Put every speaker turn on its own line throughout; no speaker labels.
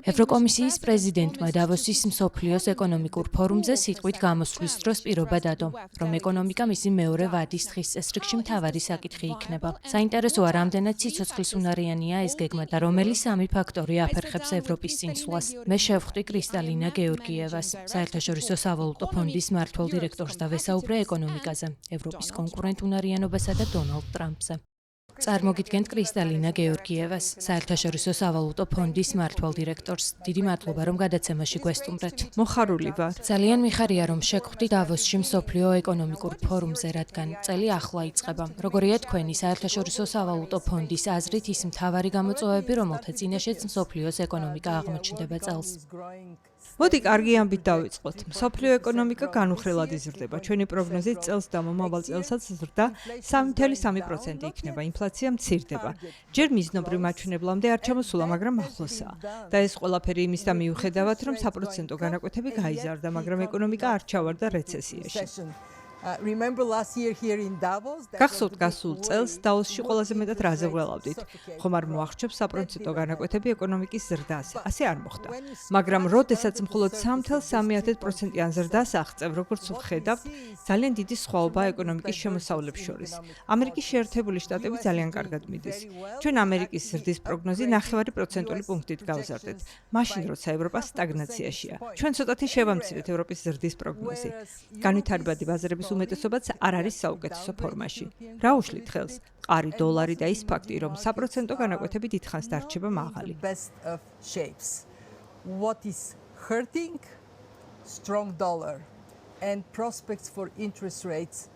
ევროკომისიის პრეზიდენტმა დავოსის მსოფლიოს ეკონომიკურ ფორუმზე სიტყვით გამოსვლის დროს პირობა დადო, რომ ეკონომიკა მისი მეორე ვადის თხის წესრიგში მთავარი საკითხი იქნება. საინტერესოა, რამდენად სიცოცხლისუნარიანია ეს გეგმა და რომელი სამი ფაქტორი აფერხებს ევროპის წინსვლას. მე შევხვდი კრისტალინა გეორგიევას, საერთაშორისო სავალუტო ფონდის მმართველ დირექტორს და ვესაუბრე ეკონომიკაზე, ევროპის კონკურენტუნარიანობასა და დონალდ ტრამპზე. წარმოგიდგენთ კრისტალინა გეორგიევას, საერთაშორისო სავალუტო ფონდის მმართველ დირექტორს. დიდი მადლობა, რომ გადაცემაში გვესტუმრეთ.
მოხარული ვარ.
ძალიან მიხარია, რომ შეგხვდით დავოსში მსოფლიო ეკონომიკურ ფორუმზე, რადგან წელი ახლა იწყება. როგორია თქვენი საერთაშორისო სავალუტო ფონდის აზრით ის მთავარი გამოწვევები, რომელთა წინაშეც მსოფლიოს ეკონომიკა აღმოჩნდება წელს?
მოდი კარგი ამბით დავიწყოთ. მსოფლიო ეკონომიკა განუხრელად იზრდება. ჩვენი პროგნოზით წელს და მომავალ წელსაც ზრდა 3.3% იქნება. ინფლაცია მცირდება. ჯერ მიზნობრივ მაჩვენებლამდე არ ჩამოსულა, მაგრამ ახლოსაა. და ეს ყველაფერი იმისდა მიუხედავად, რომ საპროცენტო განაკვეთები გაიზარდა, მაგრამ ეკონომიკა არ ჩავარდა რეცესიაში. გახსოვთ გასულ წელს დავოსში ყველაზე მეტად რაზე ველავდით, ხომ არ მოახერხებს საპროცენტო განაკვეთები ეკონომიკის ზრდას, ასე არ მოხდა. მაგრამ როდესაც მხოლოდ 3.3%-იან ზრდას აღწევ, როგორც ვხედავთ, ძალიან დიდი სხვაობაა ეკონომიკის შემოსავლებს შორის. ამერიკის შეერთებული შტატები ძალიან კარგად მიდის. ჩვენ ამერიკის ზრდის პროგნოზი 0.5 პუნქტით გავზარდეთ, მაშინ როცა ევროპა სტაგნაციაშია. ჩვენ ცოტათი შევამცირეთ ევროპის ზრდის პროგნოზი. განვითარებადი ბაზრების უმეტესობაც არ არის საუკეთესო ფორმაში. რა უშლით ხელს? მყარი დოლარი და ის ფაქტი, რომ საპროცენტო განაკვეთები დიდხანს დარჩება მაღალი.
What is hurting? Strong dollar and prospects for interest rates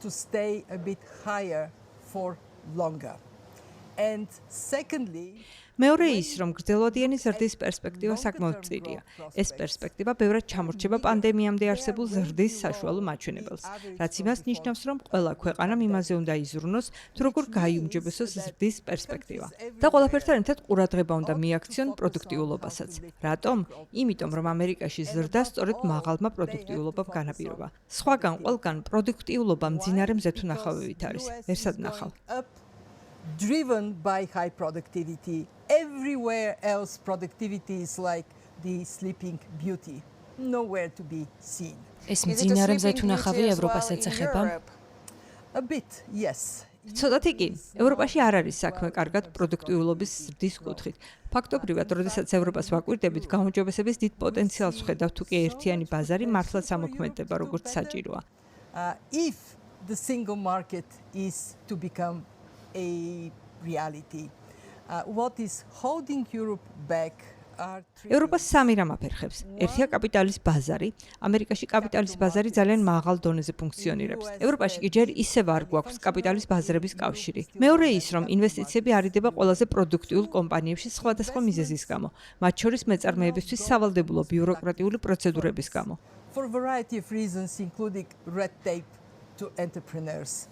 to stay a bit higher for longer. And secondly,
მეორე ის, რომ გრძელვადიანი ზრდის პერსპექტივა საკმაოდ მწირია. ეს პერსპექტივა ბევრად ჩამორჩება პანდემიამდე არსებულ ზრდის საშუალო მაჩვენებელს, რაც იმას ნიშნავს, რომ ყველა ქვეყანამ იმაზე უნდა იზრუნოს, თუ როგორ გაიუმჯობესოს ზრდის პერსპექტივა. და ყველაფერთან ერთად ყურადღება უნდა მიაქციონ პროდუქტიულობასაც. რატომ? იმიტომ, რომ ამერიკაში ზრდა სწორედ მაღალმა პროდუქტიულობამ განაპირობა. სხვაგან ყველგან პროდუქტიულობა მძინარე მზეთუნახავებით არის. ვერსად ნახავ.
Driven by high productivity. Everywhere else productivity is like the sleeping beauty. Nowhere to be seen.
ეს მძინარე მზეთუნახავი ევროპასაც ეხება?
A bit, yes.
ცოტათი კი, ევროპაში არ არის საქმე კარგად პროდუქტიულობის ზრდის კუთხით. ფაქტობრივად, როდესაც ევროპას ვაკვირდებით, გაუმჯობესების დიდ პოტენციალს ვხედავთ, თუ კი ერთიანი ბაზარი მართლაც ამოქმედება, როგორც საჭიროა.
If the single market is to become a reality. What is holding Europe back are
ევროპას სამი რამ აფერხებს. ერთია კაპიტალის ბაზარი. ამერიკაში კაპიტალის ბაზარი ძალიან მაღალ დონეზე ფუნქციონირებს. ევროპაში კი ჯერ ისევ არ გვაქვს კაპიტალის ბაზრების კავშირი. მეორე ის, რომ ინვესტიციები არიდება ყველაზე პროდუქტიულ კომპანიებში სხვადასხვა მიზეზის გამო, მათ შორის მეწარმეებისთვის სავალდებულო ბიუროკრატიული პროცედურების გამო.
For a variety of reasons including red tape to entrepreneurs.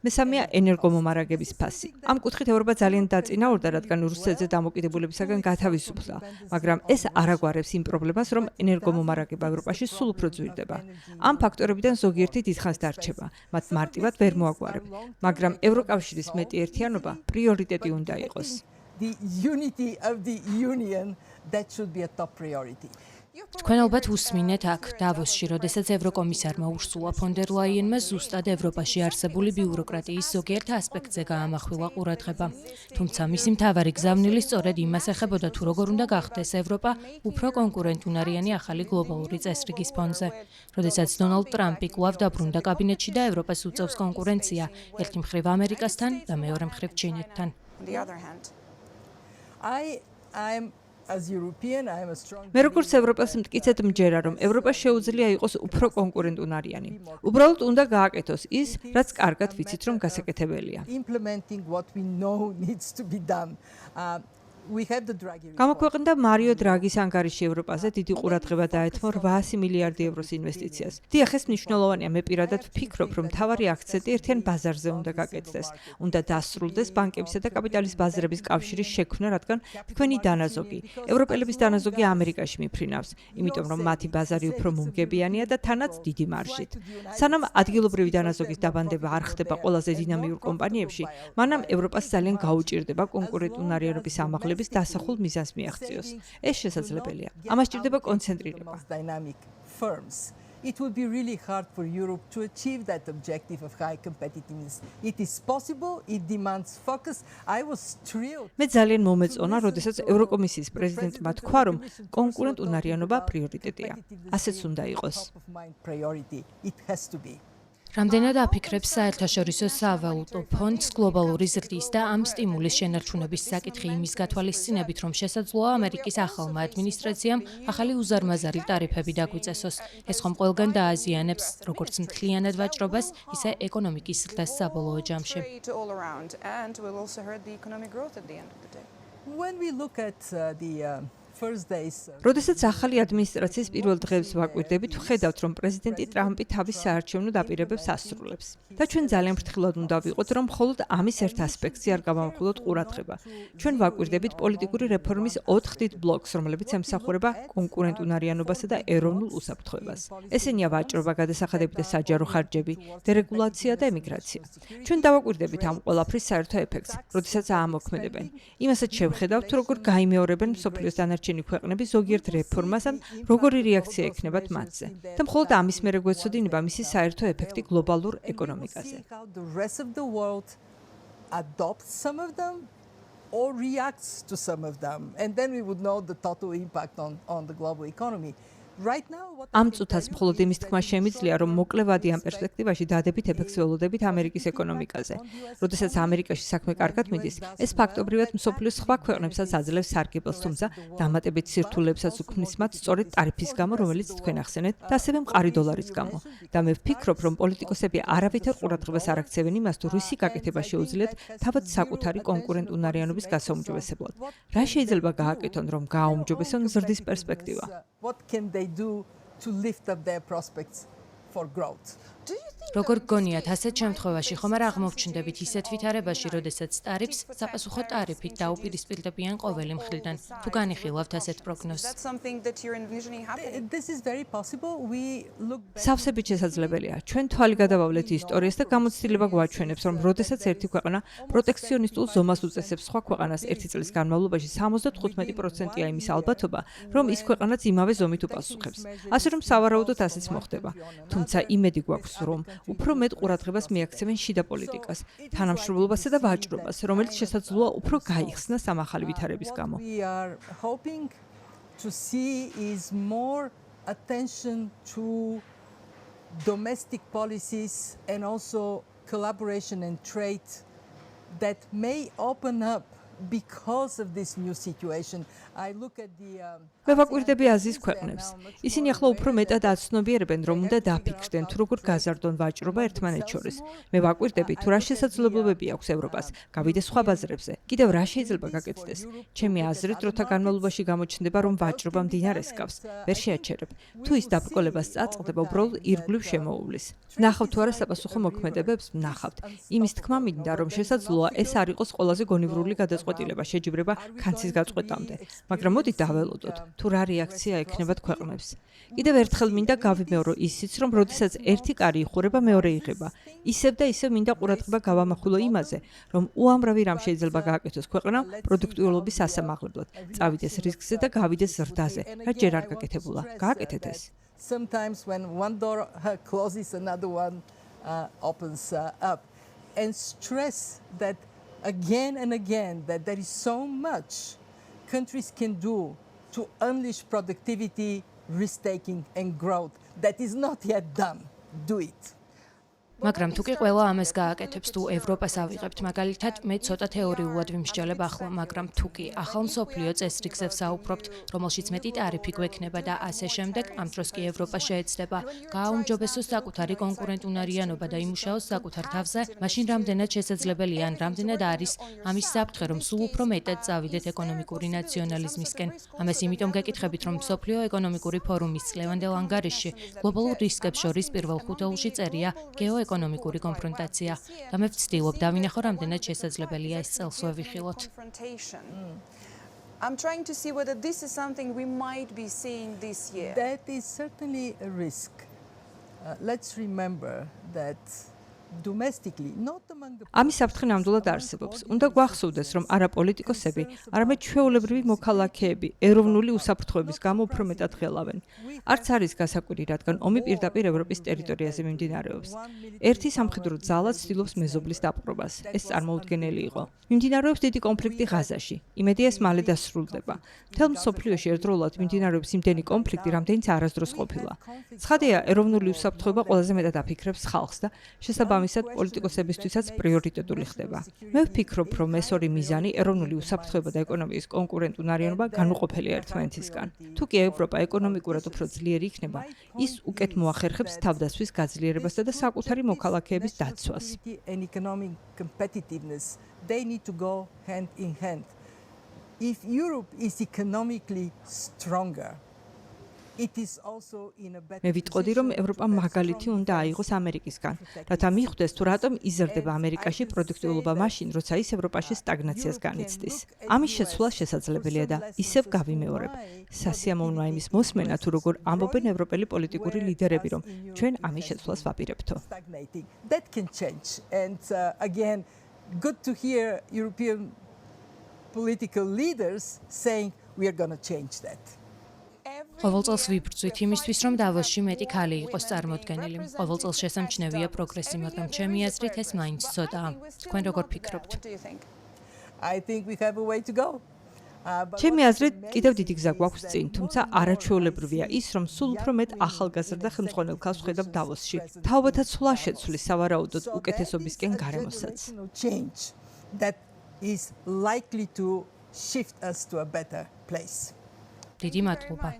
მესამეა ენერგომომარაგების ფასი. ამ კუთხით ევროპა ძალიან დაწინაურდა, რადგან რუსეთზე დამოკიდებულებისაგან გათავისუფლდა, მაგრამ ეს არ აგვარებს იმ პრობლემას, რომ ენერგომომარაგება ევროპაში სულ უფრო ძვირდება. ამ ფაქტორებიდან ზოგიერთი დიდხანს დარჩება, მათ მარტივად ვერ მოაგვარებ, მაგრამ ევროკავშირის მეტი ერთიანობა პრიორიტეტი უნდა იყოს.
The unity of the union that should be a top priority.
თქვენ ალბათ უსმინეთ აქ დავოსში, როდესაც ევროკომისარმა ურსულა ფონ დერ ლაიენმა ზუსტად ევროპაში არსებული ბიუროკრატიის ზოგიერთ ასპექტზე გაამახვილა ყურადღება. თუმცა მისი მთავარი გზავნილი სწორედ იმას ეხებოდა, თუ როგორ უნდა გახდეს ევროპა უფრო კონკურენტუნარიანი ახალი გლობალური წესრიგის ფონზე. როდესაც დონალდ ტრამპი კვლავ დაბრუნდა კაბინეტში და ევროპას უწევს კონკურენცია ერთი მხრივ ამერიკასთან და მეორე მხრივ ჩინეთთან.
მე როგორც ევროპას მტკიცედ მჯერა, რომ ევროპას შეუძლია იყოს უფრო კონკურენტუნარიანი. უბრალოდ უნდა გააკეთოს ის, რაც კარგად ვიცით, რომ გასაკეთებელია. გამოქვეყნდა მარიო დრაგის ანგარიში ევროპაზე დიდი ყურადღება დაეთმო 800 მილიარდი ევროს ინვესტიციას. დიახ, ეს მნიშვნელოვანია, მე პირადად ვფიქრობ, რომ მთავარი აქცენტი ერთიან ბაზარზე უნდა გაკეთდეს. უნდა დასრულდეს ბანკებისა და კაპიტალის ბაზრების კავშირის შექმნა, რადგან თქვენი დანაზოგი, ევროპელების დანაზოგი ამერიკაში მიფრინავს, იმიტომ რომ მათი ბაზარი უფრო მუმგებიანია და თანაც დიდი მარჟით. სანამ ადგილობრივი დანაზოგის დაბანდება არ ხდება ყველაზე დინამიურ კომპანიებში, მანამ ევროპას ძალიან გაუჭირდება კონკურენტუნარიანობის ამაღლება განხილვის დასახულ მიზანს მიაღწიოს. ეს შესაძლებელია. ამას სჭირდება კონცენტრირება.
It would be really hard for Europe to achieve that objective of high competitiveness. It is possible, it demands focus. I was thrilled.
მე ძალიან მომეწონა, როდესაც ევროკომისიის პრეზიდენტმა თქვა, რომ კონკურენტუნარიანობა პრიორიტეტია. ასეც უნდა იყოს.
It has to be.
რამდენად აფიქრებს საერთაშორისო სავალუტო ფონდს გლობალური ზრდის და ამ სტიმულის შენარჩუნების საკითხი იმის გათვალისწინებით, რომ შესაძლოა ამერიკის ახალმა ადმინისტრაციამ ახალი უზარმაზარი ტარიფები დაგვიწესოს. ეს ხომ ყველგან დააზიანებს როგორც მთლიანად ვაჭრობას, ისე ეკონომიკის ზრდას საბოლოო ჯამში.
When we look at the first days,
როდესაც ახალი ადმინისტრაციის პირველ დღეებს ვაკვირდებით, ვხედავთ, რომ პრეზიდენტი ტრამპი თავის საარჩევნო დაპირებებს ასრულებს. და ჩვენ ძალიან ფრთხილად უნდა ვიყოთ, რომ მხოლოდ ამის ერთ ასპექტზე არ გავამხვილოთ ყურადღება. ჩვენ ვაკვირდებით პოლიტიკური რეფორმის 4 დიდ ბლოკს, რომლებიც ემსახურება კონკურენტუნარიანობასა და ეროვნულ უსაფრთხოებას. ესენია ვაჭრობა, გადასახადები და საჯარო ხარჯები, დერეგულაცია და ემიგრაცია. ჩვენ დავაკვირდებით ამ ყველაფრის საერთო ეფექტს, როდესაც აამოქმედებენ. იმასაც შევხედავთ, როგორ გაიმეორებენ მსოფლიოს დანარჩენი ქვეყნები ზოგიერთ რეფორმას ან როგორი რეაქცია ექნებათ მათზე. და მხოლოდ ამის მერე გვეცოდინება მისი საერთო ეფექტი გლობალურ ეკონომიკაზე.
The rest of the world adopts some of them or reacts to some of them, and then we would know the total impact on the global economy. Right now,
ამ წუთას მხოლოდ იმის თქმა შემიძლია, რომ მოკლევადი ამ პერსპექტივაში დადებით ეფექტს ველოდებით ამერიკის ეკონომიკაზე. როდესაც ამერიკაში საქმე კარგად მიდის, ეს ფაქტობრივად მსოფლიოს სხვა ქვეყნებსაც აძლევს სარგებელს, თუმცა დამატებით სირთულეებსაც უქმნის მათ სწორედ ტარიფის გამო, რომელიც თქვენ ახსენეთ, და ასევე მყარი დოლარის გამო. და მე ვფიქრობ, რომ პოლიტიკოსები არავითარ ყურადღებას არ აქცევენ იმას, თუ რისი გაკეთება შეუძლიათ თავად საკუთარი კონკურენტუნარიანობის გასაუმჯობესებლად. რა შეიძლება გააკეთონ, რომ გააუმჯობესონ ზრდის პერსპექტივა?
What can they do to lift up their prospects for growth?
როგორ გგონიათ, ასეთ შემთხვევაში ხომ არ აღმოჩნდებით ისეთ ვითარებაში, როდესაც ტარიფს საპასუხო ტარიფით დაუპირისპირდებიან ყოველი მხრიდან. თუ განიხილავთ ასეთ პროგნოზს?
This is very possible. We look
სავსებით შესაძლებელია. ჩვენ თვალი გადავავლეთ ისტორიას და გამოცდილება გვაჩვენებს, რომ როდესაც ერთი ქვეყანა პროტექციონისტულ ზომას უწესებს სხვა ქვეყანას ერთი წლის განმავლობაში 75%-ია იმის ალბათობა, რომ ის ქვეყანაც იმავე ზომით უპასუხებს. ასე რომ სავარაუდოდ ასეც მოხდება. თუმცა იმედი გვაქვს, რომ უფრო მეტ ყურადღებას მიაქცევენ შიდა პოლიტიკას, თანამშრომლობასა და ვაჭრობას, რომელიც შესაძლოა უფრო გაიხსნას ამ ახალი ვითარების გამო.
we are hoping to see is more attention to domestic policies and also collaboration and trade that may open up because of this new situation. I look at the
მე ვაკვირდები აზიის ქვეყნებს. ისინი ახლა უფრო მეტად აცნობიერებენ, რომ უნდა დაფიქრდნენ, თუ როგორ გაზარდონ ვაჭრობა ერთმანეთს შორის. მე ვაკვირდები, თუ რა შესაძლებლობები აქვს ევროპას, გავიდეს სხვა ბაზრებზე. კიდევ რა შეიძლება გაკეთდეს? ჩემი აზრით, დროთა განმავლობაში გამოჩნდება, რომ ვაჭრობა მდინარეს გავს. ვერ შეაჩერებ. თუ ის დაბრკოლებას წაწყდება, უბრალოდ ირგვლივ შემოუვლის. ნახავთ თუ არა საპასუხო მოქმედებებს? ნახავთ. იმის თქმა მინდა, რომ შესაძლოა ეს არ იყოს ყველაზე გონივრული გადაწყვეტილება შეჯიბრება ქანცის გაწყვეტამდე. მაგრამ მოდით დაველოდოთ, თუ რა რეაქცია ექნებათ ქვეყნებს. კიდევ ერთხელ მინდა გავიმეორო ისიც, რომ როდესაც ერთი კარი იხურება, მეორე იღება. ისევ და ისევ მინდა ყურადღება გავამახვილო იმაზე, რომ უამრავი რამ შეიძლება გააკეთოს ქვეყნამ პროდუქტიულობის სასამაღლებლად, წავიდეს რისკზე და გავიდეს ზრდაზე, რაც ჯერ არ გაკეთებულა. გააკეთეთ ეს.
Sometimes when one door closes, another one opens up, and stress that again and again that there is so much countries can do to unleash productivity, risk-taking and growth that is not yet done. Do it.
მაგრამ თუ კი ყველა ამას გააკეთებს, თუ ევროპას ავიღებთ, მაგალითად, მე ცოტა თეორიულად ვიმსჯელებ ახლა, მაგრამ თუ კი ახალ მსოფლიო წესრიგზე ვსაუბრობთ, რომელშიც მეტი ტარიფი გვექნება და ასე შემდეგ, ამ დროს კი ევროპა შეეცდება გააუმჯობესოს საკუთარი კონკურენტუნარიანობა და იმუშაოს საკუთარ თავზე, მაშინ რამდენად შესაძლებელია ან რამდენად არის ამის საფრთხე, რომ სულ უფრო მეტად წავიდეთ ეკონომიკური ნაციონალიზმისკენ. ამას იმიტომ გეკითხებით, რომ მსოფლიო ეკონომიკური ფორუმის წლევანდელ ანგარიშში გლობალურ რისკებს შორის პირველ ხუთეულში წერია ეკონომიკური კონფრონტაცია და მე ვცდილობ დავინახო რამდენად შესაძლებელია ეს წელს ვევიხილოთ.
I'm trying to see whether this is something we might be seeing this year.
That is certainly a risk. Let's remember that domestically, not among the
ამის საფრთხე ნამდვილად არსებობს. უნდა გვახსოვდეს, რომ არა პოლიტიკოსები, არამედ ჩვეულებრივი მოქალაქეები ეროვნული უსაფრთხოების გამო უფრო მეტად ღელავენ. არც არის გასაკვირი, რადგან ომი პირდაპირ ევროპის ტერიტორიაზე მიმდინარეობს. ერთი სამხედრო ძალა ცდილობს მეზობლის დაპყრობას. ეს წარმოუდგენელი იყო. მიმდინარეობს დიდი კონფლიქტი ღაზაში. იმედია ეს მალე დასრულდება. მთელ მსოფლიოში ერთდროულად მიმდინარეობს იმდენი კონფლიქტი, რამდენიც არასდროს ყოფილა. ცხადია, ეროვნული უსაფრთხოება ყველაზე მეტად აფიქრებს ხალხს და შესაბამისად პოლიტიკოსებისთვისაც პრიორიტეტული ხდება. მე ვფიქრობ, რომ ეს ორი მიზანი, ეროვნული უსაფრთხოება და ეკონომიკის კონკურენტუნარიანობა განუყოფელია ერთმანეთისგან. თუ კი ევროპა ეკონომიკურად უფრო ძლიერი იქნება, ის უკეთ მოახერხებს თავდასხმის გაძლიერებასა და საკუთარი მოქალაქეების დაცვას.
and economic competitiveness, they need to go hand in hand. If Europe is economically stronger, it is also in a better
მე ვიტყოდი, რომ ევროპამ მაგალითი უნდა აიღოს ამერიკისგან, რათა მიხვდეს თუ რატომ იზრდება ამერიკაში პროდუქტიულობა მაშინ, როცა ის ევროპაში სტაგნაციას განიცდის. ამის შეცვლა შესაძლებელია და ისევ გავიმეორებ. სასიამოვნოა იმის მოსმენა, თუ როგორ ამბობენ ევროპელი პოლიტიკური ლიდერები, რომ ჩვენ ამის შეცვლას ვაპირებთო.
stagnating. That can change. And again, good to hear European political leaders saying we are going to change that.
ყოველ წელს ვიბრძვით იმისთვის, რომ დავოსში მეტი ქალი იყოს წარმოდგენილი. ყოველ წელს შესამჩნევია პროგრესი, მაგრამ ჩემი აზრით ეს მაინც ცოტაა. თქვენ როგორ ფიქრობთ?
What do you think?
I think we have a way to go.
ჩემი აზრით, კიდევ დიდი გზა გვაქვს წინ, თუმცა არაჩვეულებრივია ის, რომ სულ უფრო მეტ ახალგაზრდა ხელმძღვანელ ქალს ვხედავ დავოსში. თაობათა ცვლა შეცვლის სავარაუდოდ უკეთესობისკენ გარემოსაც.
Change that is likely to shift us to a better place.
დიდი მადლობა.